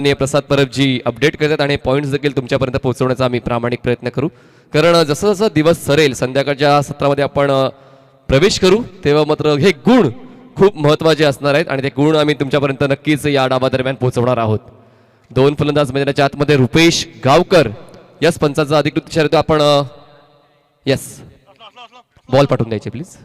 प्रसाद परबजी update करतात आणि points देखील तुमच्यापर्यंत पोहोचवण्याचा आम्ही प्रामाणिक प्रयत्न करू. कारण जसं जसं दिवस सरेल संध्याकाळच्या सत्रामध्ये आपण प्रवेश करू तेव्हा मात्र हे गुण खूप महत्त्वाचे असणार आहेत आणि ते गुण आम्ही तुमच्यापर्यंत नक्कीच या डावादरम्यान पोहोचवणार आहोत. दोन फलंदाज मैदानाच्या आतमध्ये रुपेश गावकर यस पंचाचा अधिकृत इशारा देतो आपण. यस बॉल पाठवून द्यायचे प्लीज.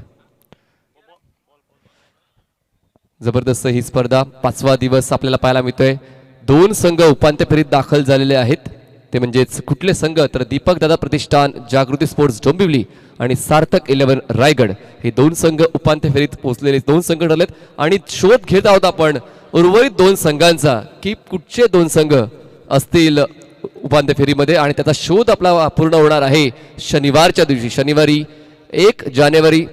जबरदस्त ही स्पर्धा 5वा दिवस आपल्याला पाहायला मिळतोय. दोन संघ उपांत्य फेरीत दाखल झालेले आहेत. ते म्हणजेच कुठले संघ तर दीपक दादा प्रतिष्ठान जागृती स्पोर्ट्स डोंबिवली आणि सार्थक 11 रायगड हे दोन संघ उपांत्य फेरीत पोहोचलेले दोन संघ ठरलेत आणि शोध घेत आहोत आपण उर्वरित दोन संघांचा की कुठचे दोन संघ असतील उपांत्य फेरीमध्ये आणि त्याचा शोध आपला पूर्ण होणार आहे शनिवारच्या दिवशी. शनिवारी 1 जानेवारी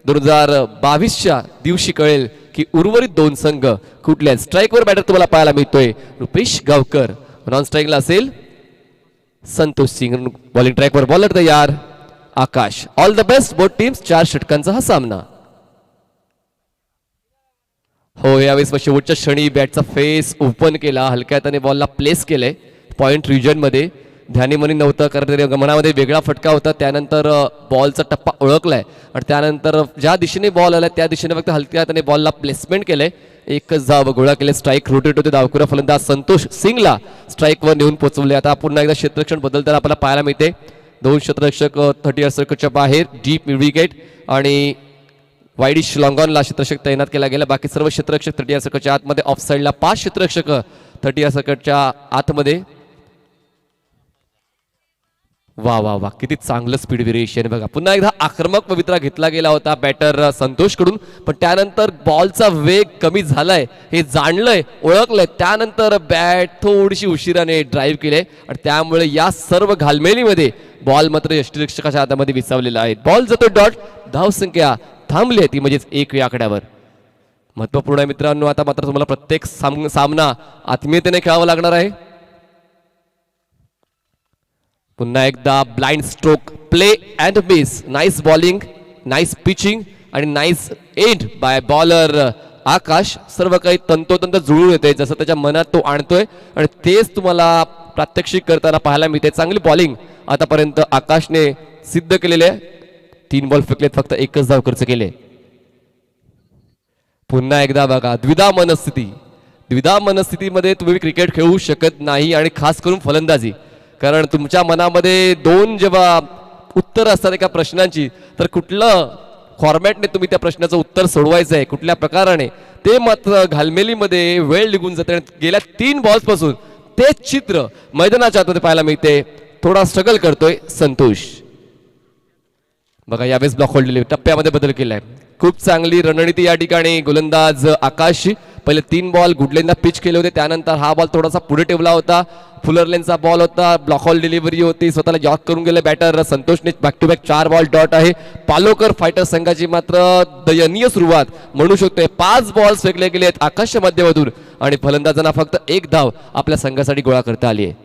2022च्या दिवशी कळेल की उर्वरित दोन संघ कुठले. स्ट्राईकवर बॅटर तुम्हाला पाहायला मिळतोय रुपेश गावकर. नॉन स्ट्राईकला असेल संतोष सिंग. बॉलिंग ट्रॅकवर बॉलर तयार Akash. All the best both teams. 4 षटकांचा हा सामना. हो यावेळेस शेवटच्या क्षणी बॅटचा फेस ओपन केला. हलक्या हाताने बॉलला प्लेस केलंय पॉइंट रिजन मध्ये. ध्यानीमनी नव्हतं कारण मनामध्ये वेगळा फटका होता. त्यानंतर बॉलचा टप्पा ओळखलाय आणि त्यानंतर ज्या दिशेने बॉल आला त्या दिशेने फक्त हलक्या हाताने बॉलला प्लेसमेंट केलंय. एकच धाव गोळा केले. स्ट्राईक रोटेट होते. धावखुरा फलंदाज संतोष सिंगला स्ट्राईकवर नेऊन पोहोचवले. आता पुन्हा एकदा क्षेत्ररक्षण बदलताना आपल्याला पाहायला मिळते. दोन क्षेत्ररक्षक 30 सर्कलच्या बाहेर डीप विकेट आणि वाईडिश लॉंगॉनला क्षेत्ररक्षक तैनात केला गेला. बाकी सर्व क्षेत्ररक्षक 30 सर्कलच्या आतमध्ये. ऑफ साईडला 5 क्षेत्ररक्षक 30 सर्कलच्या आतमध्ये. वा वा वा किती चांगलं स्पीड व्हेरिएशन बघा. पुन्हा एकदा आक्रमक पवित्रा घेतला गेला होता बॅटर संतोष कडून पण त्यानंतर बॉलचा वेग कमी झालाय हे जाणलंय ओळखलंय. त्यानंतर बॅट थोडीशी उशिराने ड्राईव्ह केले आणि त्यामुळे या सर्व घालमेलीमध्ये बॉल मात्र यष्टिरक्षकाच्या हातामध्ये विसावलेला आहे. बॉल जातो डॉट. धावसंख्या थांबली आहे ती म्हणजेच 1 या आकड्यावर. महत्वपूर्ण आहे मित्रांनो. आता मात्र तुम्हाला प्रत्येक सामना आत्मीयतेने खेळावा लागणार आहे. पुन्हा एकदा blind stroke play and miss. Nice bowling nice pitching आणि नाईस एंड बाय बॉलर आकाश. सर्व काही तंतोतंत जुळून येते जसं त्याच्या मनात तो आणतोय आणि तेच तुम्हाला प्रात्यक्षिक करताना पाहायला मिळते. चांगली बॉलिंग आतापर्यंत आकाशने सिद्ध केलेले. 3 बॉल फेकलेत फक्त 1च धाव खर्च केले. पुन्हा एकदा बघा द्विधा मनस्थिती. द्विधा मनस्थितीमध्ये तुम्ही क्रिकेट खेळू शकत नाही आणि खास करून फलंदाजी. कारण तुमच्या मनामध्ये 2 जेव्हा उत्तर असतात एका प्रश्नांची तर कुठलं फॉर्मॅटने तुम्ही त्या प्रश्नाचं उत्तर सोडवायचं आहे कुठल्या प्रकाराने ते मात्र घालमेलीमध्ये वेळ निघून जाते. गेल्या 3 बॉल्स पासून तेच चित्र मैदानाच्या आतमध्ये पाहायला मिळते. थोडा स्ट्रगल करतोय संतोष. बघा यावेळेस ब्लॉक होल्ड दिले. टप्प्यामध्ये बदल केलाय. खूप चांगली रणनीती या ठिकाणी. गोलंदाज आकाश पहिले 3 बॉल गुडलेनला पिच केले होते. त्यानंतर हा बॉल थोडासा पुढे ठेवला होता. फुलरलेनचा बॉल होता. ब्लॉक हॉल डिलिव्हरी होती. स्वतःला जॉक करून गेले बॅटर संतोषने. Back to back 4 ball dot आहे. पालोकर फायटर संघाची मात्र दयनीय सुरुवात म्हणू शकतोय. 5 बॉल्स फेकले गेले आहेत आकाशच्या माध्यमातून आणि फलंदाजांना फक्त 1 धाव आपल्या संघासाठी गोळा करता आली आहे.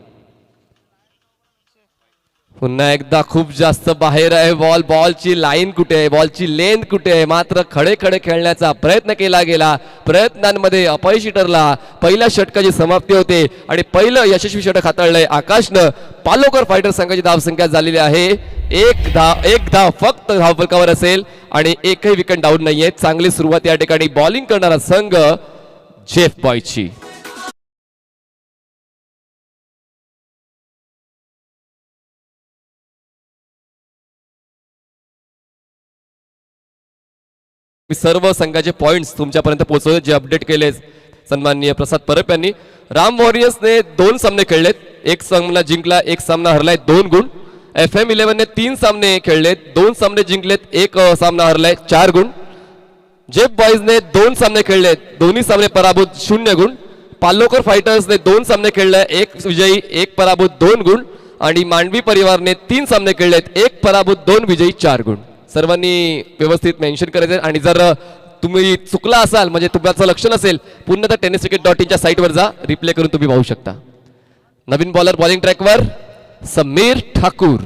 पुन्हा एकदा खूप जास्त बाहेर आहे बॉल. बॉलची लाईन कुठे आहे बॉलची लेंथ कुठे आहे. मात्र खडे खडे खेळण्याचा प्रयत्न केला गेला. प्रयत्नांमध्ये अपयशी ठरला. पहिल्या षटकाची समाप्ती होते आणि पहिलं यशस्वी षटक हाताळलंय आकाशनं. पालोकर फायटर संघाची धावसंख्या झालेली आहे 1 धाव फक्त धावफलकावर असेल आणि एकही विकेट डाऊन नाहीये. चांगली सुरुवात या ठिकाणी बॉलिंग करणारा संघ जेफ बॉयची. मी सर्व संघाचे पॉइंट्स तुमच्यापर्यंत पोहोचवले जे अपडेट केले सन्माननीय प्रसाद परब यांनी. राम वॉरियर्सने 2 सामने खेळलेत. 1 सामना जिंकला 1 सामना हरलाय 2 गुण. FM11 ने 3 सामने खेळलेत 2 सामने जिंकलेत 1 सामना हरलाय 4 गुण. जेफ बॉयजने 2 सामने खेळलेत 2 सामने पराभूत 0 गुण. पालोकर फायटर्सने 2 सामने खेळले 1 विजयी 1 पराभूत 2 गुण आणि मांडवी परिवारने 3 सामने खेळलेत 1 पराभूत 2 विजयी 4 गुण. सर्वांनी व्यवस्थित मेन्शन करायचं आणि जर तुम्ही चुकला असाल म्हणजे तुमचं लक्ष नसेल पुन्हा त्या tenniscricket.in साईटवर जा. रिप्ले करून तुम्ही पाहू शकता. नवीन बॉलर बॉलिंग ट्रॅकवर समीर ठाकूर.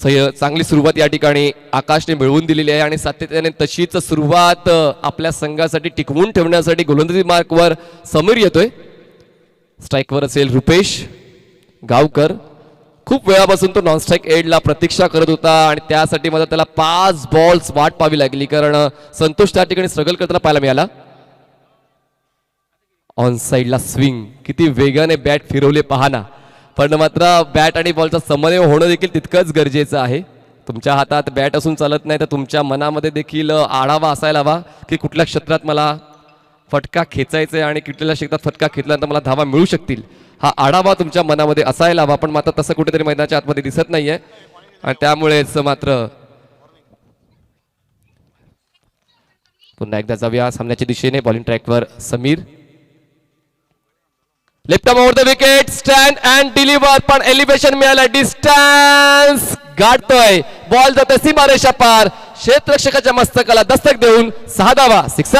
चांगली सुरुवात या ठिकाणी आकाशने मिळवून दिलेली आहे आणि सातत्याने तशीच सुरुवात आपल्या संघासाठी टिकवून ठेवण्यासाठी गोलंदाजी मार्कवर समीर येतोय. स्ट्राईकवर असेल रुपेश गावकर. खूप वेळापासून तो नॉन स्ट्राईक एडला प्रतीक्षा करत होता आणि त्यासाठी मला त्याला 5 बॉल्स वाट पाहावी लागली कारण संतोष त्या ठिकाणी स्ट्रगल करताना पाहायला मिळाला. ऑन साइडला स्विंग किती वेगाने बॅट फिरवले पाहना. पण मात्र बॅट आणि बॉलचा समन्वय होणं देखील तितकंच गरजेचं आहे. तुमच्या हातात बॅट असून चालत नाही तर तुमच्या मनामध्ये देखील आढावा असायला हवा की कुठल्या क्षेत्रात मला फटका खेचायचा आहे आणि कुठल्या क्षेत्रात फटका खेचल्यानंतर मला धावा मिळू शकतील. हा आढावा तुमच्या मनामध्ये असायला हवा. पण मात्र तसं कुठेतरी मैदानाच्या आतमध्ये दिसत नाहीये आणि त्यामुळेच मात्र पुन्हा एकदा जाऊया सामन्याच्या दिशेने. बॉलिंग ट्रॅकवर Sameer. Left arm over the wicket. Stand and deliver. पण एलिव्हेशन मिळालं. डिस्टन्स गाठतोय. बॉल जातोय सीमारेषा पार. क्षेत्ररक्षकाच्या मस्तकाला दस्तक देऊन 6 धावा. 6.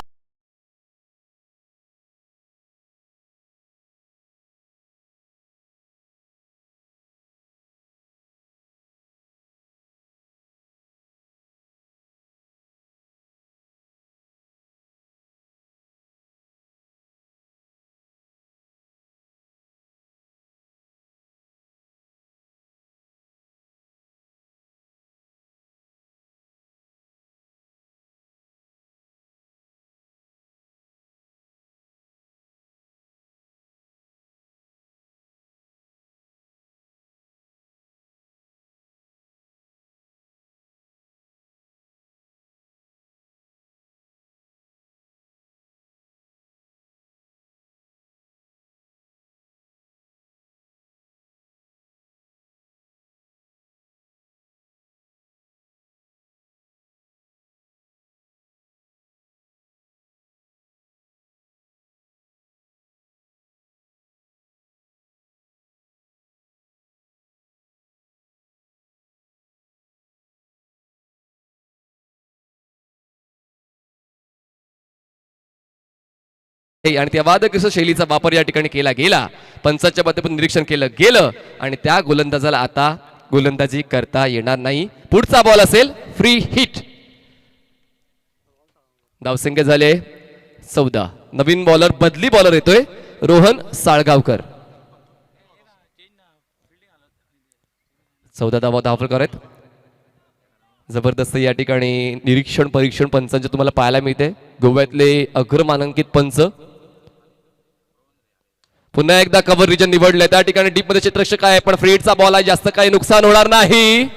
आणि त्या वादग्रस्त शैलीचा वापर या ठिकाणी केला गेला. पंचांच्या माध्यमातून निरीक्षण केलं गेलं आणि त्या गोलंदाजाला आता गोलंदाजी करता येणार नाही. पुढचा बॉल असेल फ्री हिट. धावसंख्या झाले 14. नवीन बॉलर बदली बॉलर येतोय रोहन साळगावकर. 14 धावा धावफलक आहेत. जबरदस्त या ठिकाणी निरीक्षण परीक्षण पंचांचे तुम्हाला पाहायला मिळते. गोव्यातले अग्रमानांकित पंच. पुन्हा एकदा कव्हर रिजन निवडले. त्या ठिकाणी डीप मध्ये क्षेत्ररक्षक आहे पण फ्रीडचा बॉल आहे. जास्त काही नुकसान होणार नाही.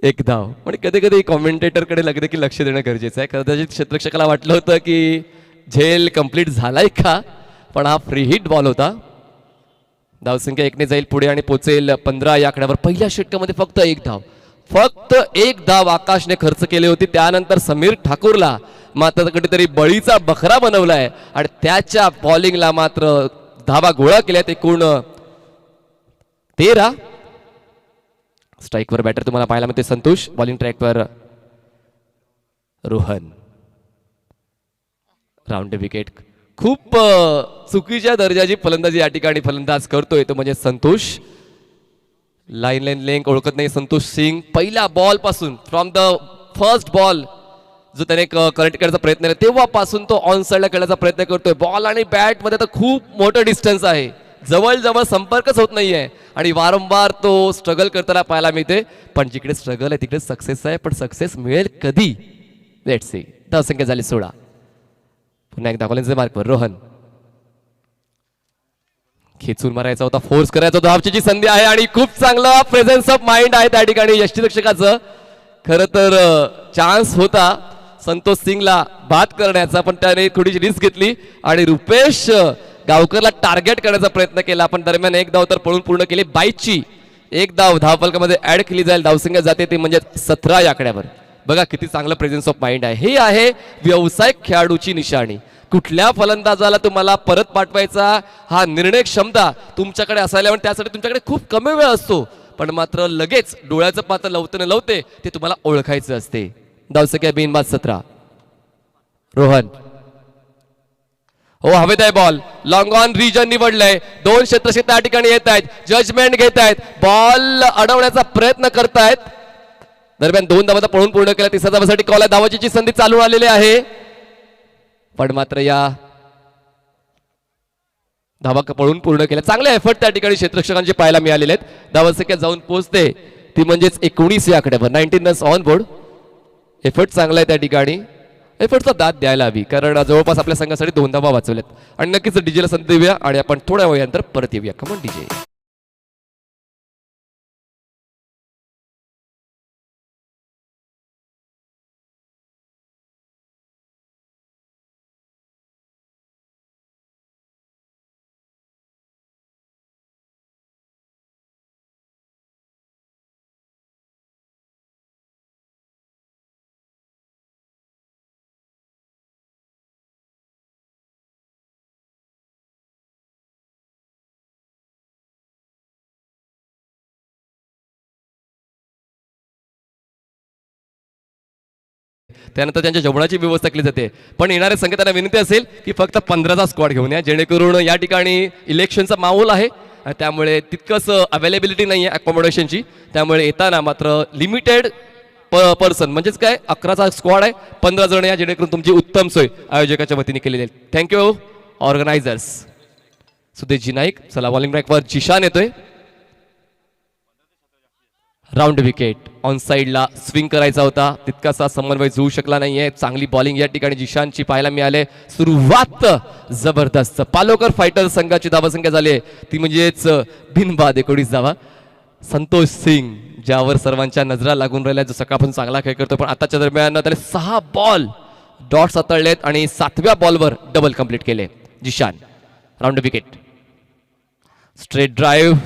एक धाव. पण कधी कधी कॉमेंटेटर कडे देखील लक्ष देणं गरजेचं आहे. कदाचित क्षेत्ररक्षकाला वाटलं होतं की झेल कंप्लीट झालाय का पण हा फ्री हिट बॉल होता. धावसंख्या 1 ने जाईल पुढे आणि पोचेल 15 या आकड्यावर. पहिल्या षटकामध्ये फक्त 1 धाव. फक्त 1 धाव आकाशने खर्च केली होती. त्यानंतर समीर ठाकूरला मात्र कधीतरी बळीचा बकरा बनवलाय आणि त्याच्या बॉलिंगला मात्र धावा गोळा केल्यात. एकूण 13. स्ट्राईकवर बॅटर तुम्हाला पाहायला मिळते संतोष. बॉलिंग ट्रॅकवर रोहन. Round wicket. खूप चुकीच्या दर्जाची फलंदाजी या ठिकाणी फलंदाज करतोय तो म्हणजे संतोष. लाईन लेंथ ओळखत नाही संतोष सिंग. पहिल्या बॉल पासून फ्रॉम द फर्स्ट बॉल जो त्याने कनेक्ट करण्याचा प्रयत्न केला तेव्हापासून तो ऑन साइडला खेळण्याचा प्रयत्न करतोय. बॉल आणि बॅट मध्ये तर खूप मोठं डिस्टन्स आहे. जवळ संपर्कच होत नाहीये आणि वारंवार तो स्ट्रगल करताना पाहायला मिळते. पण जिकडे स्ट्रगल आहे तिकडे सक्सेस आहे. पण सक्सेस मिळेल कधी लेट्स सी. धावसंख्या झाली 16. पुन्हा एकदा गोलंदाजी मार्कवर रोहन. खेचून मारायचा होता. फोर्स करायचा होता. धावची संधी आहे आणि खूप चांगला प्रेझेन्स ऑफ माइंड आहे त्या ठिकाणी यष्टीरक्षकाचं. खरं तर चान्स होता संतोष सिंगला बाद करण्याचा पण त्याने थोडीशी रिस्क घेतली आणि रुपेश गावकरला टार्गेट करण्याचा प्रयत्न केला. पण दरम्यान 1 धाव तर पळून पूर्ण केली. 22ची 1 धाव धावफलकामध्ये ऍड केली जाईल. धावसंख्या जाते ती म्हणजे 17 या आकड्यावर. बघा किती चांगलं प्रेझेन्स ऑफ माइंड आहे. हे आहे व्यावसायिक खेळाडूची निशाणी. कुठल्या फलंदाजाला तुम्हाला परत पाठवायचा हा निर्णय क्षमता तुमच्याकडे असायला हवी. त्यासाठी तुमच्याकडे खूप कमी वेळ असतो पण मात्र लगेच डोळ्याचं पात्र लवते ते तुम्हाला ओळखायचं असते. धावसंख्या बिनबाद 17. रोहन. हो हवेत आहे बॉल. लॉंग ऑन रिजन निवडलंय. दोन क्षेत्ररक्षक त्या ठिकाणी येत आहेत. जजमेंट घेत आहेत. बॉल अडवण्याचा प्रयत्न करतायत. दरम्यान 2 धावा पळून पूर्ण केला. 3ऱ्या धावासाठी कॉल आहे. धावाची संधी चालू आलेली आहे. पण मात्र या धावा पळून पूर्ण केल्या. चांगले एफर्ट त्या ठिकाणी क्षेत्ररक्षकांचे पाहायला मिळालेले आहेत. धावसंख्या जाऊन पोहोचते ती म्हणजेच 19 या आकड्यावर. 19 रन्स ऑन बोर्ड. एफर्ट चांगला आहे त्या ठिकाणी. एफर्टचा दाद द्यायला हवी कारण जवळपास आपल्या संघासाठी 2 धावा वाचवल्यात. आणि नक्कीच डीजेला संधी देऊया आणि आपण थोड्या वेळानंतर परत येऊया. Come on DJ. त्यानंतर त्यांच्या जेवणाची व्यवस्था केली जाते. पण येणाऱ्या संघांना विनंती असेल की फक्त 15चा स्क्वॉड घेऊन या जेणेकरून या ठिकाणी इलेक्शनचा माहोल आहे त्यामुळे तितकंच अवेलेबिलिटी नाही आहे अकोमोडेशनची. त्यामुळे येताना मात्र लिमिटेड पर्सन म्हणजेच काय 11चा स्क्वॉड आहे. 15 जण या जेणेकरून तुमची उत्तम सोय आयोजकाच्या वतीने केलेली आहे. Thank you organisers. सुदेशजी नाईक. चला बॉलिंग ट्रॅकवर जिशान येतोय. Round wicket. ऑन साइडला स्विंग करायचा होता तितकासा समन्वय होऊ शकला नाहीये. चांगली बॉलिंग या ठिकाणी जिशानची पाहायला मिळाले. सुरुवात जबरदस्त. पालोकर फायटर संघाची धावसंख्या झाली आहे ती म्हणजेच बिनबाद 19 धावा. संतोष सिंग ज्यावर सर्वांच्या नजरा लागून राहिल्या जो सकाळपासून चांगला खेळ करतो पण आताच्या दरम्यान त्याला 6 बॉल डॉट्स हाताळलेत आणि 7व्या बॉलवर डबल कंप्लीट केले Jishan. Round wicket. Straight drive.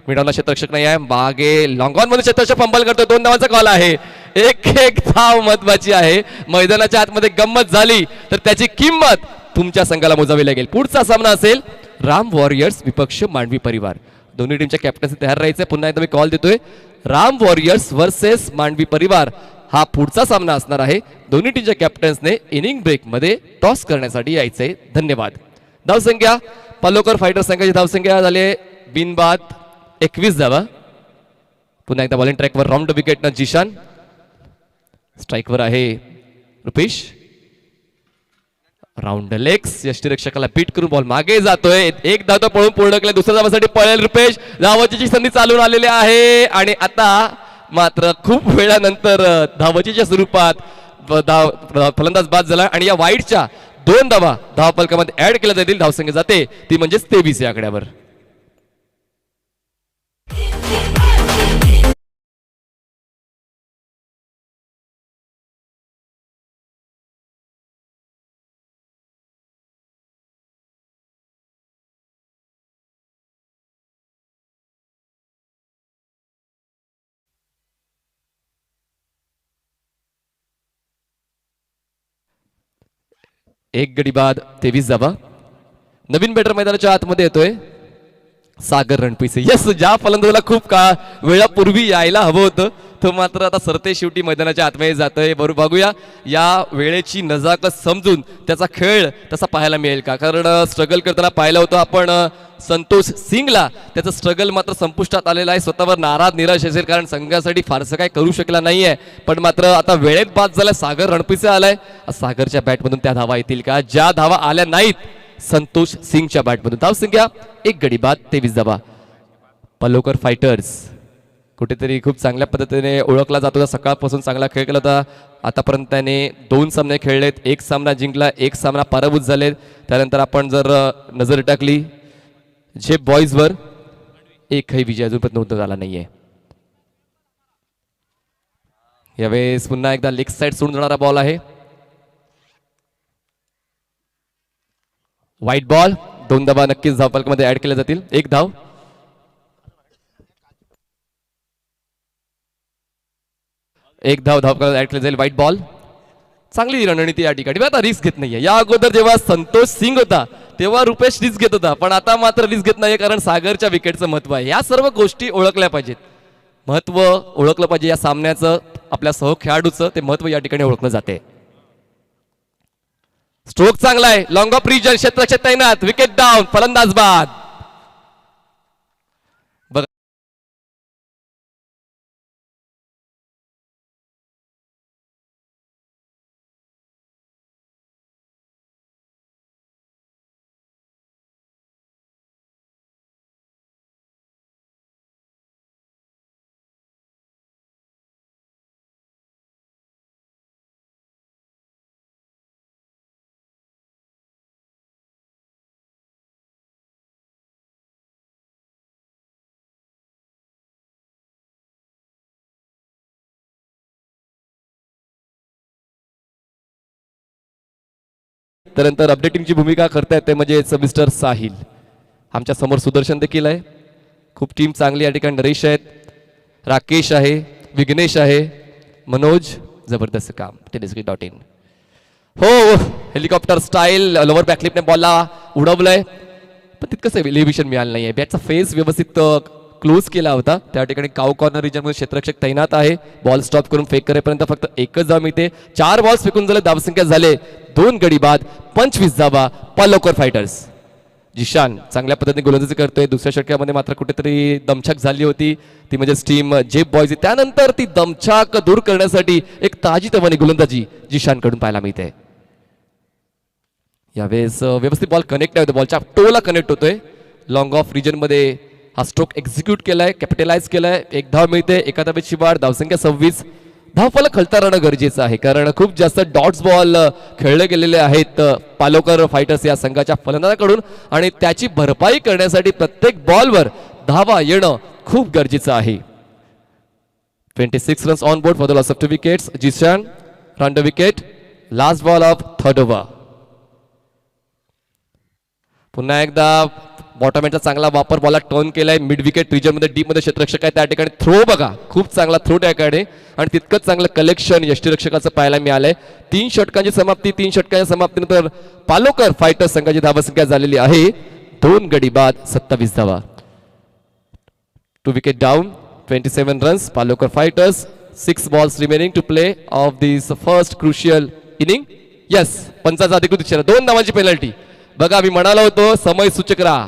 मिडॉनला क्षेत्ररक्षक नाही आहे. मागे लॉंग ऑन मध्ये क्षेत्ररक्षक फंबल करतो. 2 धावांचा कॉल आहे. एक धाव महत्वाची आहे. मैदानाच्या आतमध्ये गंमत झाली तर त्याची किंमत तुमच्या संघाला मोजावी लागेल. पुढचा सामना असेल राम वॉरियर्स विपक्ष मांडवी परिवार. दोन्ही टीमच्या कॅप्टन्सी तयार राहायचे. पुन्हा एकदा मी कॉल देतोय. राम वॉरियर्स वर्सेस मांडवी परिवार हा पुढचा सामना असणार आहे. दोन्ही टीमच्या कॅप्टन्सने इनिंग ब्रेक मध्ये टॉस करण्यासाठी यायचंय. धन्यवाद. धावसंख्या पालोकर फायटर संघाची धावसंख्या झाली बिनबाद 21 धावा. पुन्हा एकदा बॉलिंग ट्रॅकवर राऊंड विकेट न जिशान. स्ट्राईकवर आहे रुपेश. Round legs. यष्टीरक्षकाला बीट करून बॉल मागे जातोय. एक धाव पळून पूर्ण केला. दुसऱ्या धावासाठी पळेल रुपेश. धावाची संधी चालून आलेली आहे आणि आता मात्र खूप वेळानंतर धावचीच्या स्वरूपात फलंदाज बाद झाला आणि या वाईडच्या 2 धावा धावफलकामध्ये ऍड केल्या जातील. धावसंख्या जाते ती म्हणजेच 23 या आकड्यावर. एक गडी बाद 23 धावा. नवीन बॅटर मैदानाच्या आतमध्ये येतोय सागर रणपिसे. यस ज्या फलंदाजाला खूप वेळापूर्वी यायला हवं होतं तो मात्र आता सरते शेवटी मैदानाच्या आतमध्ये जातोय. बरोबर बघूया या वेळेची नजाकत समजून त्याचा खेळ तसा पाहायला मिळेल का. कारण स्ट्रगल करताना पाहिलं होतं आपण संतोष सिंगला. त्याचं स्ट्रगल मात्र संपुष्टात आलेलं आहे. स्वतःवर नाराज निराश असेल कारण संघासाठी फारसं काही करू शकला नाहीये. पण मात्र आता वेळेत बाद झाला. सागर रणपिसे आलाय. सागरच्या बॅटमधून त्या धावा येतील का. ज्या धावा आल्या नाहीत संतोष सिंगच्या बॅटमधून. धावसंख्या 1 गडी बाद 23 धावा. पालोकर फायटर्स कुठेतरी खूप चांगल्या पद्धतीने ओळखला जात होता. सकाळपासून चांगला खेळ केला होता. आतापर्यंत त्याने 2 सामने खेळलेत. 1 सामना जिंकला. 1 सामना पराभूत झाले. त्यानंतर आपण जर नजर टाकली जे बॉईजवर एकही विजय अजूनपर्यंत नोंद झाला नाहीये. यावेळेस पुन्हा एकदा लेग साइड सोडून जाणारा बॉल आहे. White ball. 2 धावा नक्कीच धावफलकामध्ये ऍड केल्या जातील. 1 धाव. एक धाव धावफलकामध्ये ऍड केली जाईल. White ball. चांगली रणनीती या ठिकाणी. आता रिस्क घेत नाहीये. या अगोदर जेव्हा संतोष सिंग होता तेव्हा रुपेश रिस्क घेत होता पण आता मात्र रिस्क घेत नाहीये कारण सागरच्या विकेटचं महत्व आहे. या सर्व गोष्टी ओळखल्या पाहिजेत. महत्व ओळखलं पाहिजे या सामन्याचं. आपल्या सह खेळाडूचं ते महत्व या ठिकाणी ओळखलं जाते. स्ट्रोक चांगला आहे, लॉंग ऑफ रिजन, क्षेत्ररक्षक तैनात, विकेट डाऊन, फलंदाज बाद. बघा त्यानंतर अपडेटिंगची भूमिका करतायत ते म्हणजे मिस्टर साहिल. आमच्या समोर सुदर्शन देखील आहे. खूप टीम चांगली या ठिकाणी. नरेश आहेत, राकेश आहे, विघ्नेश आहे, मनोज. जबरदस्त काम टेनिस.in. हो, हेलिकॉप्टर स्टाईल लोवर बॅकलिपने बॉलला उडवलंय, पण तितकंच एलिव्हेशन मिळालं नाहीये. बॅटचा फेस व्यवस्थित क्लोज केला होता. त्या ठिकाणी काउ कॉर्नर रिजनमध्ये क्षेत्ररक्षक तैनात आहे. बॉल स्टॉप करून फेक करेपर्यंत फक्त एकच धाव मिळते. 4 बॉल्स फेकून झाले, धावसंख्या झाले 2 गडी बाद, 25 धावा. पालोकर फायटर्स. जिशान चांगल्या पद्धतीने गोलंदाजी करतोय. दुसऱ्या षटकामध्ये मात्र कुठेतरी दमछाक झाली होती, ती म्हणजे टीम जेप बॉयज. त्यानंतर ती दमछाक दूर करण्यासाठी एक ताजीतवानी गोलंदाजी जिशान कडून पाहायला मिळते. यावेळेस व्यवस्थित बॉल कनेक्ट आहे, बॉलच्या टोला कनेक्ट होतोय. लॉंग ऑफ रिजन मध्ये हा स्ट्रोक एक्झिक्यूट केलाय, कॅपिटलाइज केलाय. 1 धाव मिळते, 1 धावेची वाढ, धावसंख्या 26. धावफलक हलता राहणं गरजेचं आहे, कारण खूप जास्त डॉट्स बॉल खेळले गेलेले आहेत पालोकर फायटर्स या संघाच्या फलंदाजाकडून, आणि त्याची भरपाई करण्यासाठी प्रत्येक बॉलवर धावा येणं खूप गरजेचं आहे. 26 runs on board for the loss of 2 wickets. Zeeshan run the wicket. Last ball of third over. पुन्हा एकदा बॉटमॅनचा चांगला वापर, बॉलला टर्न केलाय. मिड विकेट रिजन मध्ये डीप मध्ये क्षेत्ररक्षक आहे, त्या ठिकाणी थ्रो बघा, खूप चांगला थ्रो त्याकडे, आणि तितकंच चांगलं कलेक्शन यष्टीरक्षकाचं पाहायला मिळालंय. 3 षटकांची समाप्ती. 3 षटकांच्या समाप्तीनंतर पालोकर फायटर्स संघाची धावसंख्या झालेली आहे 2 गडी बाद, 27 धावा. 2 wicket down, 27 runs. Palokar fighters. 6 balls remaining to play of this first crucial inning. Yes, पंचाचा अधिकृत इशारा. 2 धावांची पेनल्टी. बघा, मी म्हणालो होतो समय सूचक राहा.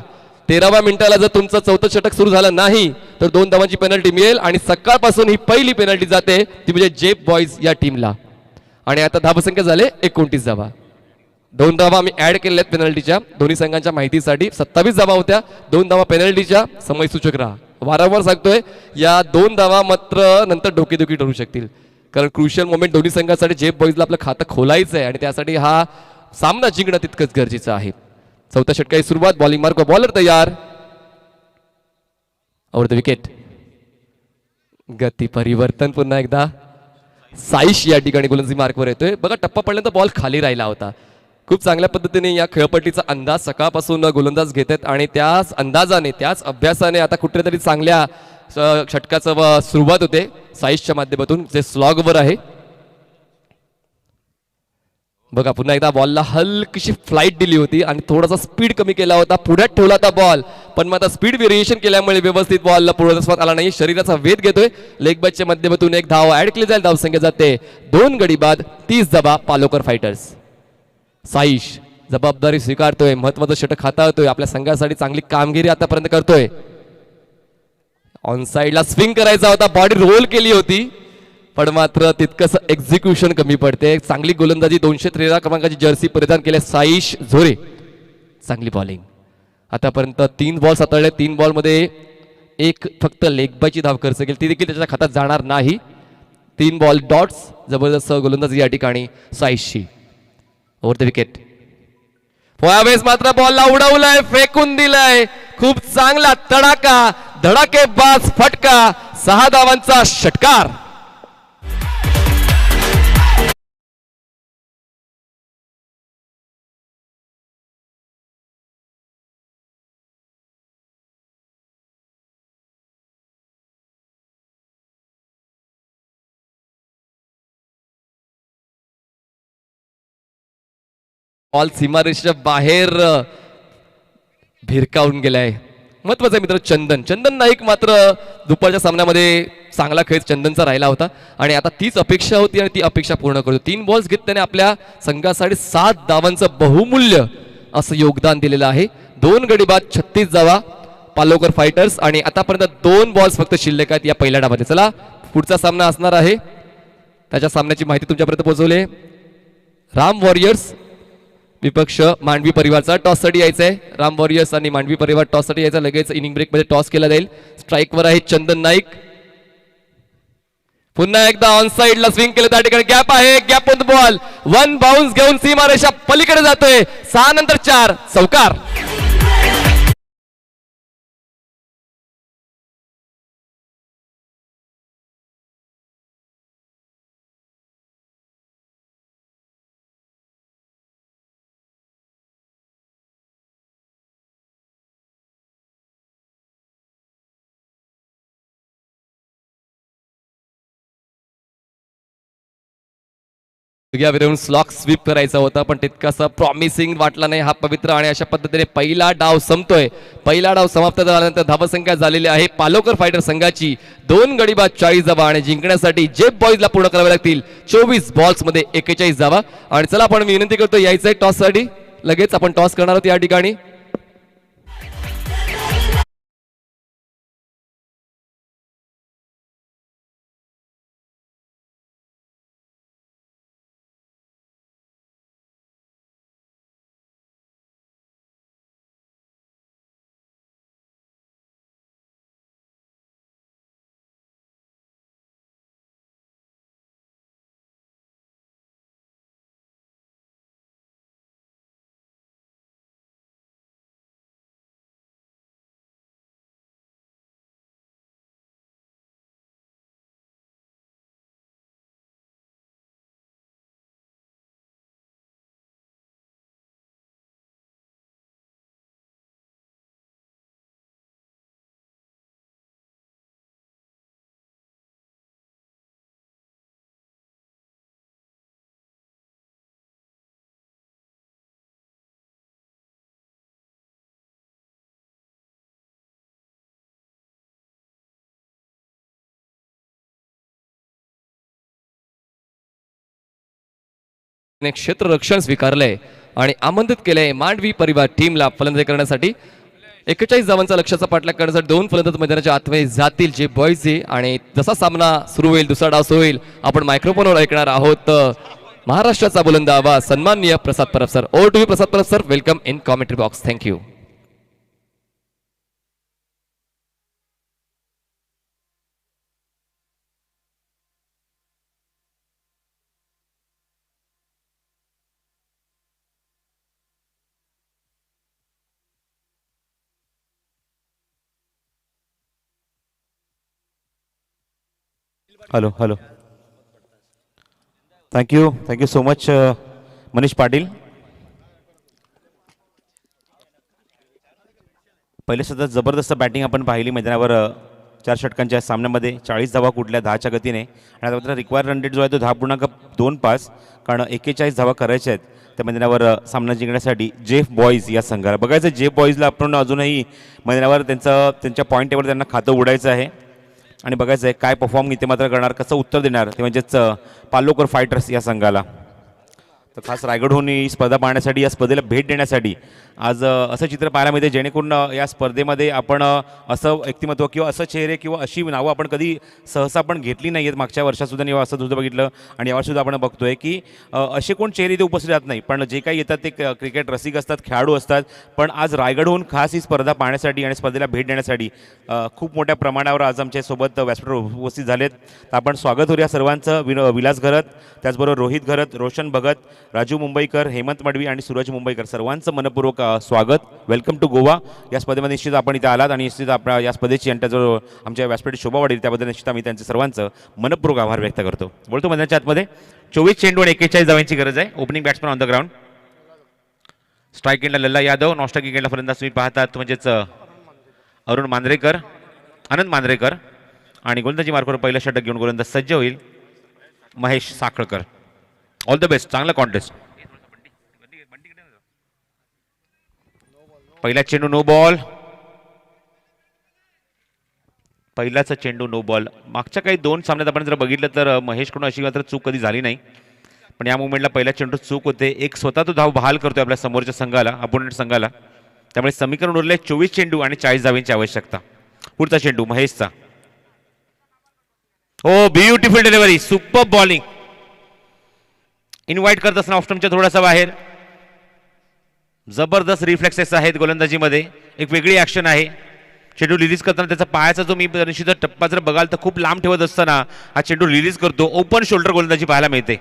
13व्या मिनिटाला जर तुमचं 4थं षटक सुरू झालं नाही तर 2 धावांची पेनल्टी मिळेल, आणि सकाळपासून ही पहिली पेनल्टी जाते, ती म्हणजे जेप बॉयज या टीमला. आणि आता धावसंख्या झाले 29 धावा. 2 धावा आम्ही ऍड केलेल्या आहेत पेनल्टीच्या. दोन्ही संघांच्या माहितीसाठी 27 धावा होत्या, 2 धावा पेनल्टीच्या. समय सूचक राहा. वारंवार सांगतोय, या 2 धावा मात्र नंतर डोकेदुखी ठरू शकतील, कारण क्रुशियल मोमेंट दोन्ही संघांसाठी जेप बॉयजला आपलं खातं खोलायचं आहे, आणि त्यासाठी हा सामना जिंकणं तितकंच गरजेचं आहे. 4थ्या षटकाची सुरुवात. बॉलिंग मार्क, बॉलर तयार. Over the wicket. गती परिवर्तन पुन्हा एकदा. साईश या ठिकाणी गोलंदाजी मार्कवर येतोय. बघा, टप्पा पडल्यानंतर बॉल खाली राहिला होता. खूप चांगल्या पद्धतीने या खेळपट्टीचा अंदाज सकाळपासून गोलंदाज घेत आहेत, आणि त्याच अंदाजाने, त्याच अभ्यासाने आता कुठेतरी चांगल्या षटकाचं सुरुवात होते साईशच्या माध्यमातून, जे स्लॉगवर आहे. बघा, पुन्हा एकदा बॉलला हलकीशी फ्लाईट दिली होती आणि थोडासा स्पीड कमी केला होता, पुढ्यात ठेवला होता बॉल, पण मग आता स्पीड व्हेरिएशन केल्यामुळे व्यवस्थित बॉलला पूर्णत्वास आला नाही. शरीराचा वेध घेतोय. लेग बॅचच्या माध्यमातून 1 धाव ऍड केली जाईल. धावसंख्या जाते 2 गडी बाद, 30 धावा. पालोकर फायटर्स. साईश जबाबदारी स्वीकारतोय, महत्वाचं षटक हाताळतोय, आपल्या संघासाठी चांगली कामगिरी आतापर्यंत करतोय. ऑन साइडला स्विंग करायचा होता, बॉडी रोल केली होती, पण मात्र तितकंच एक्झिक्युशन कमी पडते. चांगली गोलंदाजी. 213 क्रमांकाची जर्सी परिधान केले साईश झोरे. चांगली बॉलिंग. आतापर्यंत 3 बॉल्स हाताळले. 3 बॉलमध्ये 1 फक्त लेग बायची धाव खर्च केली, ती देखील त्याच्या खात्यात जाणार नाही. 3 बॉल डॉट्स. जबरदस्त गोलंदाजी या ठिकाणी साईशची. Over the wicket. यावेळेस मात्र बॉलला उडवलाय, फेकून दिलाय. खूप चांगला तडाका, धडाकेबाज फटका. 6 धावांचा षटकार. बॉल सीमारेषेच्या बाहेर भिरकावून गेलाय. महत्वाचा मित्र चंदन. चंदन नाईक मात्र दुपारच्या सामन्यामध्ये चांगला खेळ चंदनचा राहिला होता आणि आता तीच अपेक्षा होती आणि ती अपेक्षा पूर्ण करतो. 3 बॉल्स घेत त्याने आपल्या संघासाठी 7 धावांचं बहुमूल्य असं योगदान दिलेलं आहे. 2 गडी बाद 36 धावा पालोकर फायटर्स आणि आतापर्यंत 2 बॉल्स फक्त शिल्लक आहेत या पहिल्या डावामध्ये. चला पुढचा सामना असणार आहे, त्याच्या सामन्याची माहिती तुमच्यापर्यंत पोहोचवली. राम वॉरियर्स विपक्ष मांडवी परिवारचा. टॉससाठी यायचं आहे. राम वॉरियर्स आणि मांडवी परिवार टॉससाठी यायचा. लगेच इनिंग ब्रेकमध्ये टॉस केला जाईल. स्ट्राईकवर आहे चंदन नाईक. पुन्हा एकदा ऑन साइडला स्विंग केलं, त्या ठिकाणी गॅप आहे. Gap on the ball. 1 bounce घेऊन सीमारेषा पलीकडे जातोय. 6 नंतर 4 चौकार. स्लॉक स्वीप करायचा होता पण तितकासा प्रॉमिसिंग वाटला नाही हा पवित्र. आणि अशा पद्धतीने पहिला डाव संपतोय. पहिला डाव समाप्त झाल्यानंतर धावसंख्या झालेली आहे पालोकर फायटर संघाची 2 गडी बाद 40 धावा आणि जिंकण्यासाठी जेफ बॉईजला पूर्ण करावे लागतील 24 बॉल्स मध्ये 41 धावा. आणि चला आपण मी विनंती करतो यायचंय टॉस साठी. लगेच आपण टॉस करणार आहोत या ठिकाणी. क्षेत्ररक्षण स्वीकारलंय आणि आमंत्रित केलंय मांडवी परिवार टीमला फलंदाजी करण्यासाठी. 41 धावांचा लक्ष्याचा पाठलाग करण्यासाठी 2 फलंदाज मैदानाच्या आतमध्ये जातील जे बॉईज. आणि जसा सामना सुरू होईल, दुसरा डाव सुरू होईल, आपण मायक्रोफोनवर ऐकणार आहोत महाराष्ट्राचा बुलंद आवाज सन्माननीय Prasad Parab sir. Over to you Prasad Parab sir. Welcome in commentary box. Thank you. Hello. Thank you so much Manish Patil. पहिले सुद्धा जबरदस्त बॅटिंग आपण पाहिली मैदानावर. 4 षटकांच्या सामन्यामध्ये 40 धावा कुठल्या 10च्या गतीने. आणि आता रिक्वायर्ड रन रेट जो आहे तो 10.25, कारण 41 धावा करायच्या आहेत त्या मैदानावर सामना जिंकण्यासाठी जेफ बॉईज या संघाला. बघायचं जेफ बॉईजला आपण अजूनही मैदानावर त्यांच्या पॉईंट टेबल त्यांना खातं उडायचं आहे आणि बघायचं आहे काय परफॉर्म इथे मात्र करणार, कसं उत्तर देणार ते म्हणजेच पालोकर फायटर्स या संघाला. तर खास रायगडहून ही स्पर्धा पाहण्यासाठी, या स्पर्धेला भेट देण्यासाठी आज असं चित्र पाहायला मिळते जेणेकरून या स्पर्धेमध्ये आपण असं व्यक्तिमत्व किंवा असं चेहरे किंवा अशी नावं आपण कधी सहसा पण घेतली नाही आहेत. मागच्या वर्षातसुद्धा असं सुद्धा बघितलं आणि यावर्षीसुद्धा आपण बघतोय की असे कोण चेहरे इथे उपस्थित राहत नाही, पण जे काही येतात ते क्रिकेट रसिक असतात, खेळाडू असतात. पण आज रायगडहून खास ही स्पर्धा पाहण्यासाठी आणि स्पर्धेला भेट देण्यासाठी खूप मोठ्या प्रमाणावर आज आमच्यासोबत व्यासपीठावर उपस्थित झालेत. तर आपण स्वागत करूया सर्वांचं. विलास घरत, त्याचबरोबर रोहित घरत, रोशन भगत, राजू मुंबईकर, हेमंत मडवी आणि सूरज मुंबईकर सर्वांचं मनपूर्वक स्वागत. Welcome to Goa. या स्पर्धेमध्ये निश्चित आपण इथे आलात आणि निश्चित आपल्या या स्पर्धेची आणि त्याजवळ आमच्या व्यासपीठ शोभा वाढेल त्याबद्दल निश्चित आम्ही त्यांचे सर्वांचं मनपूर्वक आभार व्यक्त करतो. बोलतो मैदानाच्या आतमध्ये 24 चेंडू आणि 41 धावांची गरज आहे. Opening batsman on the ground. Strike एंडला लल्ला यादव, नॉन स्ट्राईक एंडला फलंदाज तुम्ही पाहतात म्हणजेच अरुण मांद्रेकर, आनंद मांद्रेकर. आणि गोलंदाजी मार्कवर पहिलं षटक घेऊन गोलंदाज सज्ज होईल Mahesh Sakhalkar. All the best, चांगला कॉन्टेस्ट. पहिला चेंडू नो बॉल. पहिलाचा चेंडू नो बॉल. मागच्या काही 2 सामन्यात आपण जर बघितलं तर महेशकडून अशी मात्र चूक कधी झाली नाही, पण या मुवमेंटला पहिल्या चेंडू चूक होते. एक स्वतः तो धाव बहाल करतोय आपल्या समोरच्या संघाला, अपोनंट संघाला. त्यामुळे समीकरण उरले 24 चेंडू आणि 40 धावांची आवश्यकता. पुढचा चेंडू महेशचा. Oh beautiful delivery, super bowling. Invite करत असताना ऑफस्टंपच्या थोडासा बाहेर. जबरदस्त रिफ्लेक्सेस आहेत गोलंदाजीमध्ये, एक वेगळी ऍक्शन आहे. चेंडू रिलीज करताना त्याचा पायाचा जो मी निश्चित टप्पा जर बघाल तर खूप लांब ठेवत असताना हा चेंडू रिलीज करतो. ओपन शोल्डर गोलंदाजी पाहायला मिळते.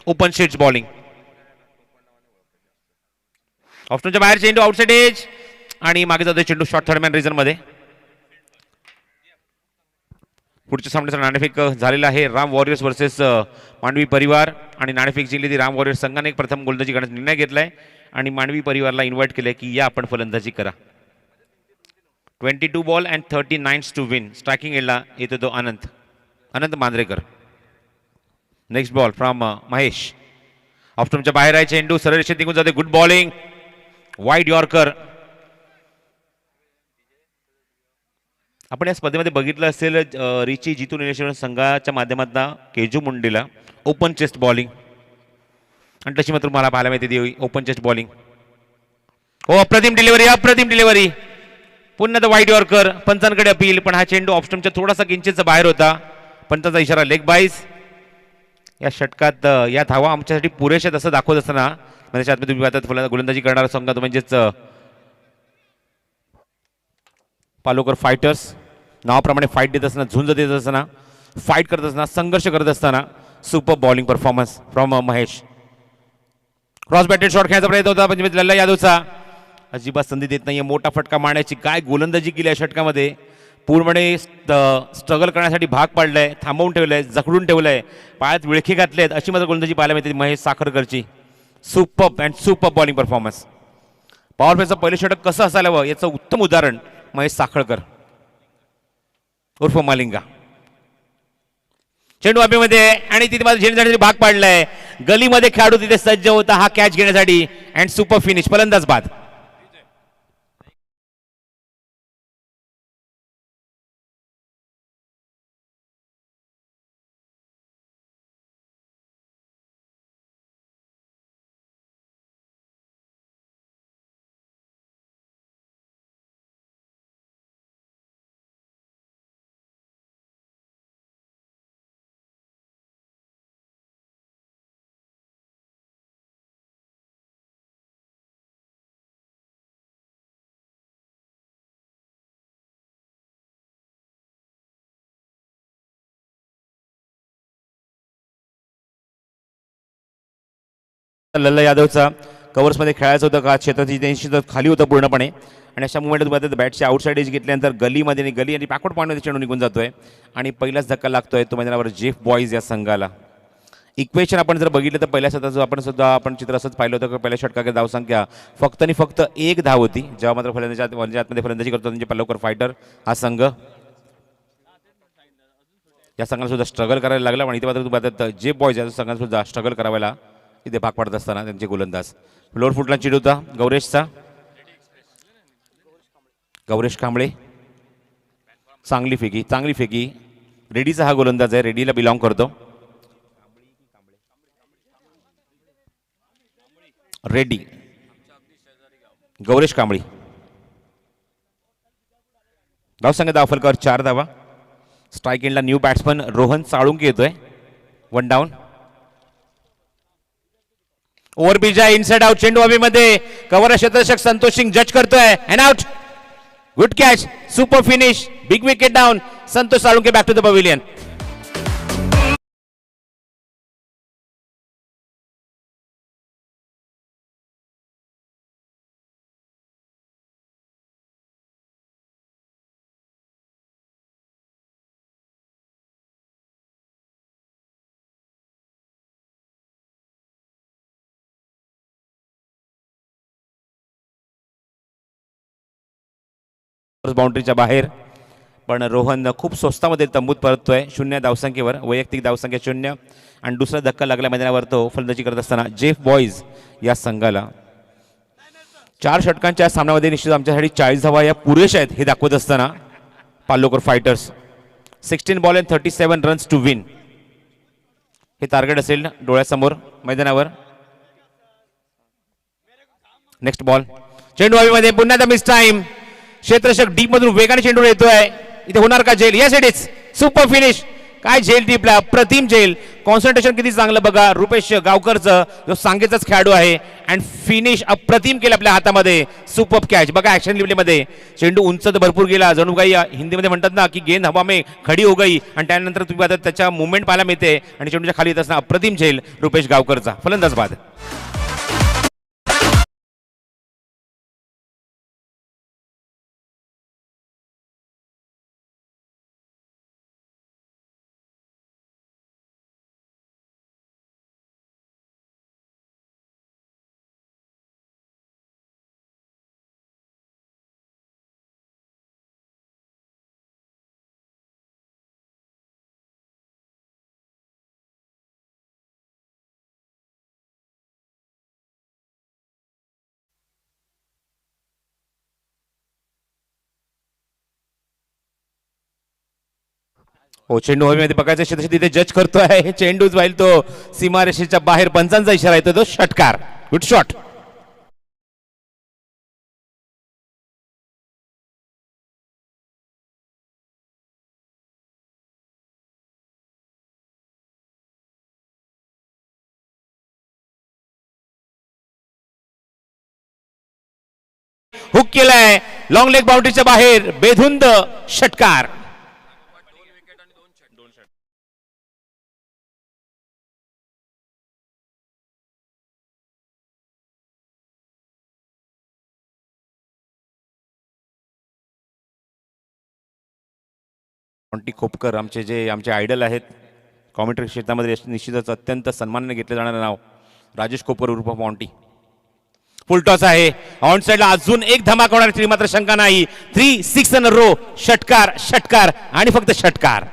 Open शेट्स bowling. ऑफस्टंपच्या बाहेर चेंडू आउटसाइड एज आणि मागे जातो चेंडू शॉर्ट थर्ड मॅन रिजन मध्ये. पुढच्या सामन्याचा नाणेफेक झालेला आहे. राम वॉरियर्स वर्सेस मांडवी परिवार आणि नाणेफेक जिंकली ती राम वॉरियर्स संघाने प्रथम गोलंदाजी करण्याचा निर्णय घेतलाय आणि मांडवी परिवारला इन्व्हाइट केलंय की या आपण फलंदाजी करा. 22 ball and 39 to win. Striking एंडला येतो तो Anant Manjrekar. Next ball from Mahesh. ऑफस्टंपच्या बाहेर आहे चेंडू, सरळ रेषेत निघून जाते. Good bowling, wide yorker. आपण या स्पर्धेमध्ये बघितलं असेल रिची जितू निलेश्वर संघाच्या माध्यमातून केजू मुंडेला ओपन चेस्ट बॉलिंग आणि तशी मात्र मला पाहायला मिळते ओपन चेस्ट बॉलिंग. हो अप्रतिम डिलिव्हरी. पुन्हा द वाईड यॉर्कर. पंचांकडे अपील, पण हा चेंडू ऑफस्टंपच्या थोडासा किंचितचा बाहेर होता. पंचांचा इशारा लेग बाईस. या षटकात या धावा आमच्यासाठी पुरेशा असं दाखवत असताना म्हणजे आतमध्ये तुम्ही पाहतात गोलंदाजी करणारा संघ तो म्हणजेच पालोकर फायटर्स. नावाप्रमाणे फाईट देत असताना, झुंज देत असताना, फाईट करत असताना, संघर्ष करत असताना super bowling performance from Mahesh. Cross batted shot खेळायचा प्रयत्न होता पंचमीत लल्ला यादवचा. अजिबात संधी देत नाहीये मोठा फटका मारण्याची. काय गोलंदाजी केली या षटकामध्ये. पूर्णपणे स्ट्रगल करण्यासाठी भाग पाडलाय, थांबवून ठेवलंय, जखडून ठेवलंय, पायात विळखी घातलेत अशी मात्र गोलंदाजी पाहायला मिळते महेश साखरकरची. Super bowling performance. पॉवर प्लेचं पहिलं षटक कसं असायला हवं याचं उत्तम उदाहरण महेश साखळकर उर्फ मालिंगा. चेंडू हवेमध्ये आणि तिथे माझं झेंडण्यासाठी भाग पाडलाय. गलीमध्ये खेळाडू तिथे सज्ज होता हा कॅच घेण्यासाठी अँड सुपर फिनिश. फलंदाज बाद. लल्ला यादवचा कव्हर्समध्ये खेळायचं होतं का क्षेत्राची त्यांशी खाली होतं पूर्णपणे आणि अशा मुवमेंटमध्ये बॅटची आउटसाइड एज घेतल्यानंतर गलीमध्ये आणि गली आणि बॅकवर्ड पॉईंटमध्ये चेंडू निघून जातोय आणि पहिलाच धक्का लागतोय तो मैदानावर जेफ बॉईज या संघाला. इक्वेशन आपण जर बघितलं तर पहिल्या सत्राचं आपण चित्र असंच पाहिलं होतं की पहिल्या षटकाची धावसंख्या फक्त आणि फक्त 1 धाव होती. जेव्हा मात्र आतमध्ये फलंदाजी करतो म्हणजे पालोकर फायटर हा संघ या संघाला सुद्धा स्ट्रगल करायला लागला आणि इथे मात्र तुम्ही जेफ बॉईज या संघाला सुद्धा स्ट्रगल करायला इथे भाग पडत असताना त्यांचे गोलंदाज. फ्लोर फुटला चेंडू होता गौरेशचा. गौरेश कांबळे. चांगली फेकी. रेडीचा हा गोलंदाज आहे, रेडीला बिलॉंग करतो. रेड्डी गौरेश कांबळी. धावसंख्या दाफलकर 4 धावा. स्ट्राईक एंडला न्यू बॅट्समन रोहन साळुंके येतोय. 1 डाऊन. ओव्हर पिच आहे इनसाइड आउट. चेंडू हवेमध्ये कव्हर क्षेत्ररक्षक संतोष सिंग जज करतोय. And out. Good catch. Super finish. Big wicket down. Santosh Salunke back to the pavilion. बाउंड्रीच्या बाहेर पण रोहन खूप स्वस्तामध्ये तंबूत परततोय 0 धावसंख्येवर. वैयक्तिक धावसंख्या 0 आणि दुसरा धक्का लागला मैदानावर तो फलंदाजी करत असताना जेफ बॉईज या संघाला. 4 षटकांच्या सामन्यामध्ये निश्चित आमच्यासाठी 40 धावा या पुरेशा आहेत हे दाखवत असताना Palokar fighters 16 ball and 37 runs to win हे टार्गेट असेल डोळ्यासमोर मैदानावर. नेक्स्ट बॉल चेंडू हवेमध्ये पुन्हा द मिस टाइम. क्षेत्ररक्षक डीप मधून वेगाने चेंडू येतोय. इथे होणार का झेल? Yes it is. Super finish. काय झेल टीपला, प्रतिम झेल. कॉन्सन्ट्रेशन किती चांगलं बघा रुपेश गावकरचं, जो सांगेचाच खेळाडू आहे. अँड फिनिश अप्रतिम केलं आपल्या हातामध्ये. सुपर कॅच बघा ऍक्शन लिमिटमध्ये. चेंडू उंच तर भरपूर गेला, जणू काही हिंदीमध्ये म्हणतात ना की गेंद हवा में खडी हो गई. आणि त्यानंतर तुम्ही आता त्याच्या मुवमेंट पाहायला मिळते आणि चेंडूच्या खाली येत असताना अप्रतिम झेल रुपेश गावकरचा. फलंदाज बाद. हो चेंडू हवेमध्ये बघायचं क्षेत्र तिथे जज करतो आहे. चेंडूच व्हाईल तो सीमारेषेच्या बाहेर. पंचांचा इशारा येतो तो षटकार. Good shot. हुक केलाय लॉंग लेग बाउंड्रीच्या बाहेर. बेधुंद षटकार. मॉन्टी खोपकर आमचे आयडल आहेत कॉमेंट्री क्षेत्रामध्ये. निश्चितच अत्यंत सन्मानाने घेतलं जाणारं नाव राजेश खोपकर उर्फ मॉन्टी. फुल टॉस आहे ऑन साइडला. अजून एक धमाका होणार मात्र शंका नाही. 3-6 इन रो. षटकार षटकार आणि फक्त षटकार.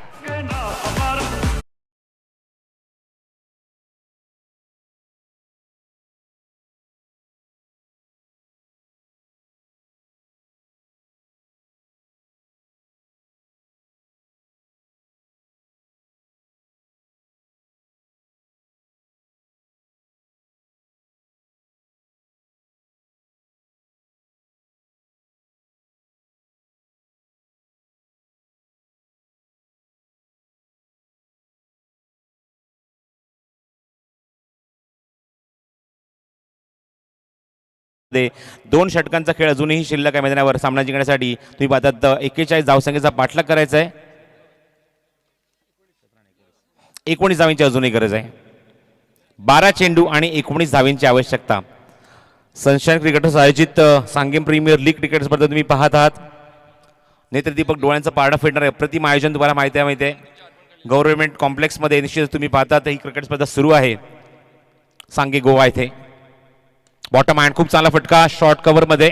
दोन षटकांचा खेळ अजूनही शिल्लक आहे मैदानावर. सामना जिंकण्यासाठी तुम्ही पाहतात 41 धावसंख्येचा पाठलाग करायचा आहे. 19 धावांची अजूनही गरज आहे. 12 चेंडू आणि 19 धावांची आवश्यकता. सनशाईन क्रिकेटर्स आयोजित सांगेम प्रीमियर लीग क्रिकेट स्पर्धा तुम्ही पाहत आहात. नेत्र दीपक डोळ्यांचा पारडा फेडणार आहे अप्रतिम आयोजन तुम्हाला माहिती आहे. गव्हर्नमेंट कॉम्प्लेक्समध्ये निश्चितच तुम्ही पाहतात ही क्रिकेट स्पर्धा सुरू आहे सांगे गोवा येथे. बॉटम हँड खूप चांगला फटका शॉर्ट कव्हर मध्ये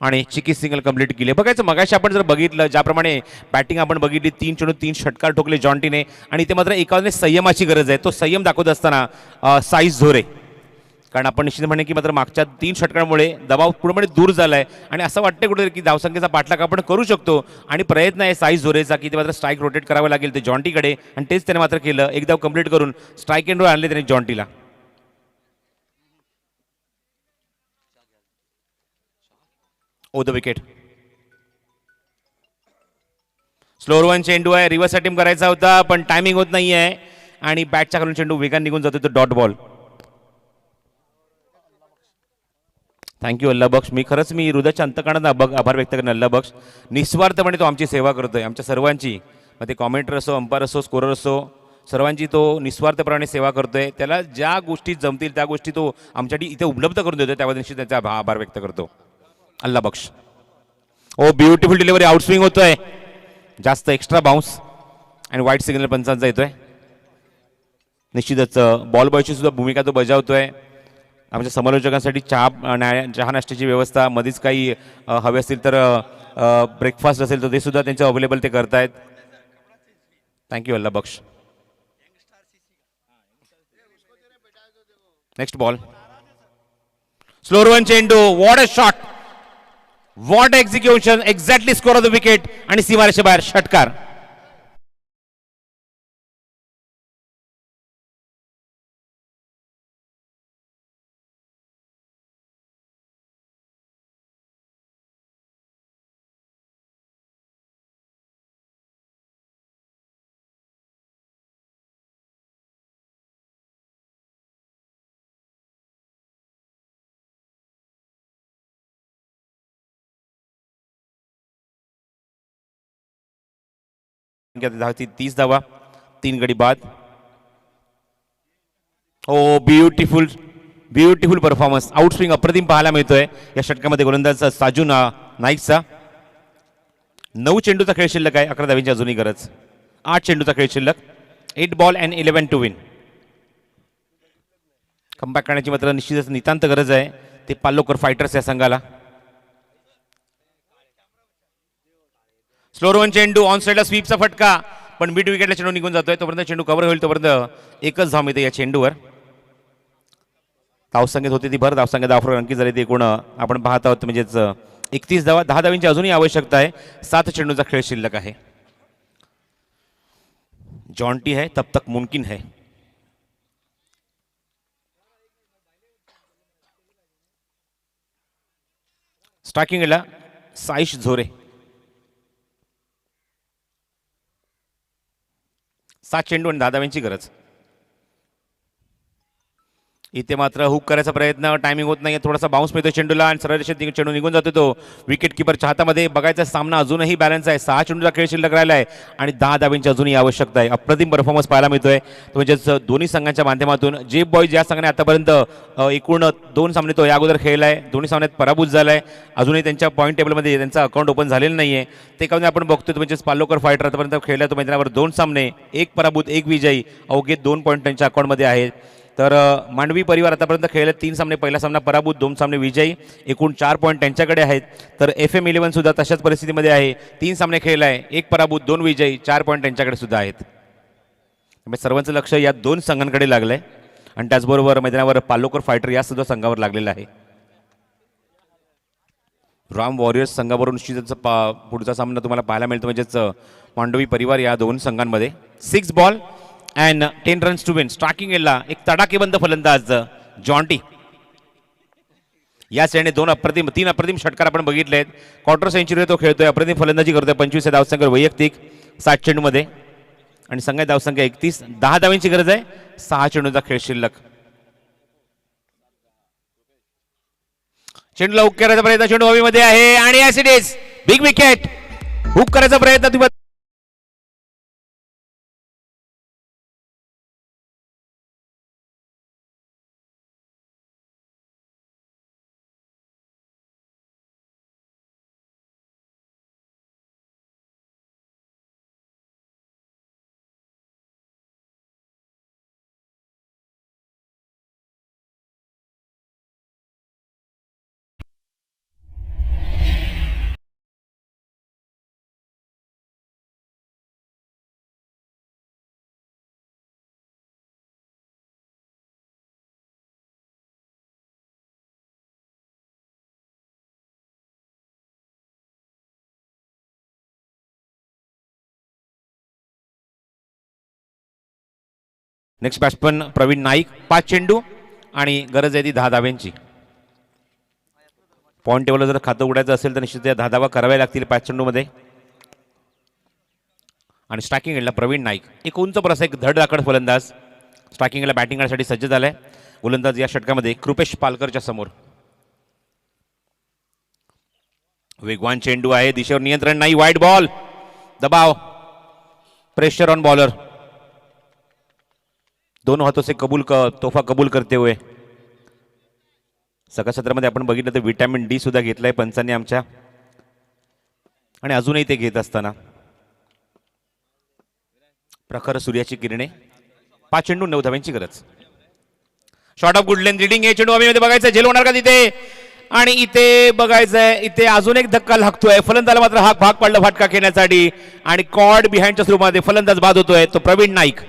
आणि चिकी सिंगल कंप्लीट केली. बघायचं मगाशी आपण जर बघितलं ज्याप्रमाणे बॅटिंग आपण बघितली 3 चेंडू 3 षटकार ठोकले जॉन्टीने. आणि ते मात्र एकाने संयमाची गरज आहे. तो संयम दाखवत असताना साईज झोरे. कारण आपण निश्चित म्हणे की मात्र मागच्या 3 षटकांमुळे दबाव पूर्णपणे दूर झालाय आणि असं वाटतं कुठे की धावसंख्येचा पाठलाग आपण करू शकतो. आणि प्रयत्न आहे साईज झोरेचा की ते मात्र स्ट्राईक रोटेट करावं लागेल ते जॉन्टीकडे. आणि तेच त्याने मात्र केलं. एक धाव कंप्लीट करून स्ट्राईक एंड आणले त्याने जॉन्टीला. ओ द विकेट. स्लोअर वन चेंडू आहे. रिव्हर्स अटेम्प्ट करायचा होता पण टायमिंग होत नाहीये आणि बॅटच्या खालून चेंडू वेगाने निघून जातो तो डॉट बॉल. थँक्यू अल्ला बख्श. मी हृदयाच्या अंतकरणात आभार व्यक्त करणे अल्ला बख्श. निस्वार्थपणे तो आमची सेवा करतोय आमच्या सर्वांची. मग ते कॉमेंटर असो अंपायर असो स्कोरर असो सर्वांची तो निस्वार्थपणे सेवा करतोय. त्याला ज्या गोष्टी जमतील त्या गोष्टी तो आमच्यासाठी इथे उपलब्ध करून देतोय. त्याबद्दल निश्चित त्याचा आभार व्यक्त करतो अल्ला बख्श. ओ ब्युटिफुल डिलिव्हरी. आउटस्विंग होतोय जास्त एक्स्ट्रा बाउन्स आणि व्हाईट सिग्नल पंचांचा येतोय. निश्चितच बॉल बॉयची सुद्धा भूमिका तो बजावतोय. आमच्या समालोचकांसाठी चहा नाश्त्याची व्यवस्था मध्येच काही हवे असतील तर ब्रेकफास्ट असेल तर ते सुद्धा त्यांच्या अवेलेबल ते करतायत. Thank you Allah Bakhsh. Next ball. Slower one चेंडू. What a shot. What execution. Exactly score off the wicket आणि सीमारेषे बाहेर षटकार. 30 धावा, 3 गडी बाद. Oh beautiful beautiful performance, outswing अप्रतिम पाहायला मिळतोय या षटकामध्ये गोलंदाज साजू नाईकचा. 9 चेंडूचा खेळ शिल्लक आहे, 11 धावींची अजूनही गरज. 8 चेंडूचा खेळ शिल्लक, 8 ball and 11 to win. Comeback करण्याची मात्र निश्चितच नितांत गरज आहे ते पाल्लोकर फायटर्स या संघाला. स्लोर वन चेंडू, ऑन साईडला स्वीपचा फटका, पण मिड विकेटला चेंडू निघून जातोय. तोपर्यंत चेंडू कव्हर होईल, तोपर्यंत एकच धाव मिळते या चेंडूवर. धावसंख्येत होती ती भर, धावसंख्येत धावफरक अंकित झाली. ते एकूण आपण पाहत आहोत म्हणजेच 31 धावा. 10 धावींची अजूनही आवश्यकता आहे. 7 चेंडूचा खेळ शिल्लक आहे. जॉन्टी है तब तक मुमकिन है. स्ट्रायकिंगला साईश झोरे. 7 चेंडू आणि 10 धाव्यांची गरज. इथे मात्र हुक करायचा प्रयत्न, टायमिंग होत नाही, थोडासा बाउन्स मिळतो चेंडूला आणि सरळ रेषेत चेंडू निघून जातो. तो विकेट किपरच्या हातामध्ये. बघायचा सामना अजूनही बॅलन्स आहे. 6 चेंडूचा खेळ शिल्लक राहिला आहे आणि 10 धावींची अजूनही आवश्यकता आहे. अप्रतिम परफॉर्मन्स पाहायला मिळतोय म्हणजेच दोन्ही संघांच्या माध्यमातून. जेब बॉयज या संघाने आतापर्यंत एकूण 2 सामने तो या अगोदर खेळला आहे, दोन्ही सामन्यात पराभूत झाला आहे. अजूनही त्यांच्या पॉईंट टेबलमध्ये त्यांचा अकाउंट ओपन झालेलं नाही आहे. ते कारण आपण बघतोय म्हणजेच पाल्लोकर फायटर आतापर्यंत खेळला तो मैदानावर 2 सामने, 1 पराभूत 1 विजयी, अवघे 2 पॉईंट त्यांच्या अकाउंटमध्ये आहेत. तर मांडवी परिवार आतापर्यंत खेळले 3 सामने, पहिला सामना पराभूत, 2 सामने विजयी, एकूण 4 पॉईंट त्यांच्याकडे आहेत. तर FM11 सुद्धा तशाच परिस्थितीमध्ये आहे. 3 सामने खेळला आहे, 1 पराभूत 2 विजयी, 4 पॉईंट त्यांच्याकडे सुद्धा आहेत. त्यामुळे सर्वांचं लक्ष या 2 संघांकडे लागलं आहे आणि त्याचबरोबर मैदानावर पाल्लोकर फायटर या सुद्धा संघावर लागलेला आहे. राम वॉरियर्स संघावरून निश्चितच पुढचा सामना तुम्हाला पाहायला मिळतो म्हणजेच मांडवी परिवार या 2 संघांमध्ये. 6 ball and 10 runs to win. Striking एला एक तडाखेबंद फलंदाज जॉन्टी. या श्रेणीत 3 अप्रतिम षटकार आपण बघितले आहेत. क्वार्टर सेंचुरी तो खेळतोय, अप्रतिम फलंदाजी करतोय. 25 धावसंख्या वैयक्तिक 60 चेंडूमध्ये आणि संघाची धावसंख्या 31. 10 धावींची गरज आहे, 6 चेंडूचा खेळ शिल्लक. चेंडूला हुक करायचा प्रयत्न, चेंडू हवेमध्ये आहे आणि acid is big wicket. Hook करायचा प्रयत्न, नेक्स्ट बॅट्समन प्रवीण नाईक. 5 चेंडू आणि गरज आहे ती 10 धाव्यांची. पॉईंट टेबलला जर खातं उडायचं असेल तर निश्चित 10 धावा कराव्या लागतील 5 चेंडूमध्ये. आणि स्ट्रायकिंग एंडला प्रवीण नाईक, एक उंच परस एक धडधाकड फलंदाज. स्ट्रायकिंगला बॅटिंग करण्यासाठी सज्ज झालाय. गोलंदाज या षटकामध्ये कृपेश पालकरच्या समोर. वेगवान चेंडू आहे, दिशेवर नियंत्रण नाही, वाईड बॉल, दबाव, प्रेशर ऑन बॉलर. दोनों हाथों से तोहफा कबूल करते हुए. सकाळ सत्रामध्ये आपण बघितलं तर विटॅमिन डी सुद्धा घेतलंय पंचांनी आमच्या आणि अजूनही ते घेत असताना. प्रखर सूर्याची किरणे. 5 चेंडू 9 धाव्यांची गरज. शॉर्ट ऑफ गुडलेन रीडिंग आहे, चेंडू हवेमध्ये बघायचं, झेल होणार का तिथे, आणि इथे बघायचंय, इथे अजून एक धक्का लागतोय. फलंदाला मात्र हा भाग पडला फटका खेळण्यासाठी आणि कॉर्ड बिहाइंडच्या स्वरूपामध्ये फलंदाज बाद होतोय तो Pravin Naik.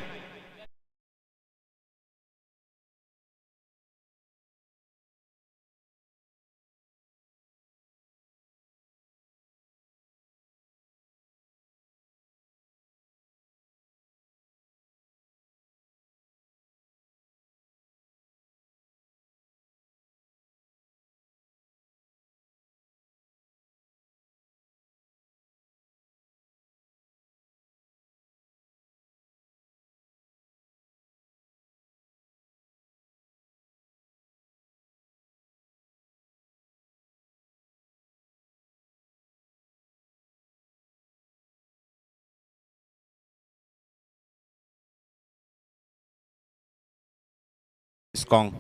Kong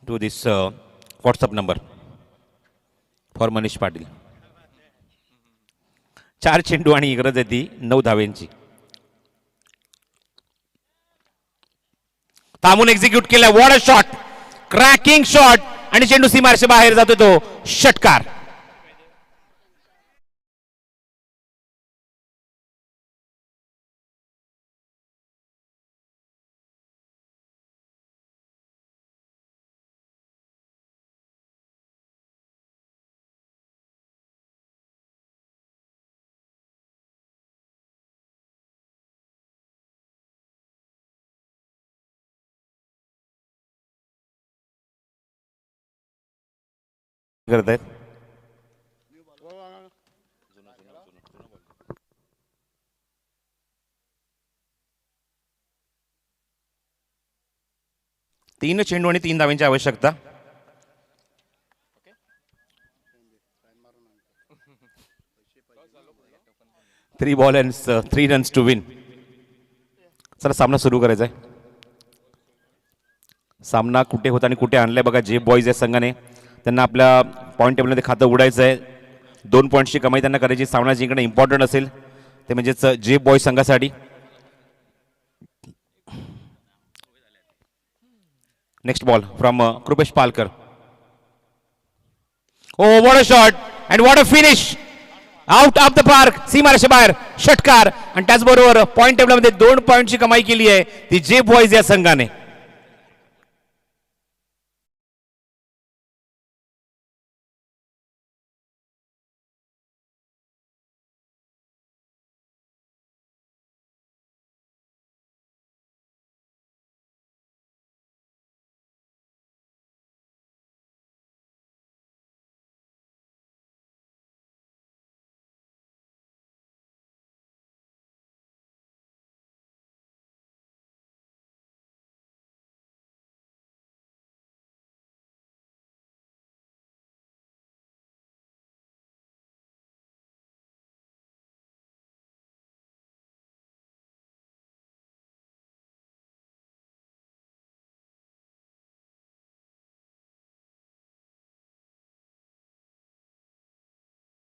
to this WhatsApp number for Manish Patil. 4 चेंडू आणि गरज आहे ती 9 धावेंची. थांबून एक्झिक्यूट केला. What a shot, cracking shot आणि चेंडू सीमारेषे बाहेर जातो तो षटकार. करत आहेत. तीन चेंडू आणि 3 धावांची आवश्यकता. Three ball and 3 runs to win. चला सामना सुरू करायचा आहे. सामना कुठे होता आणि कुठे आणलाय बघा. जे बॉईज या संघाने त्यांना आपल्या पॉईंट टेबलमध्ये खातं उडायचं आहे. 2 पॉईंटची कमाई त्यांना करायची. सामना जिंकणं इम्पॉर्टंट असेल ते म्हणजेच जे बॉय संघासाठी. Next ball from Krupesh Palkar. Oh what a shot and what a finish. Out of the park, सीमारेषे बाहेर षटकार. आणि त्याचबरोबर पॉईंट टेबलमध्ये 2 पॉईंटची कमाई केली आहे ती जे बॉईज या संघाने.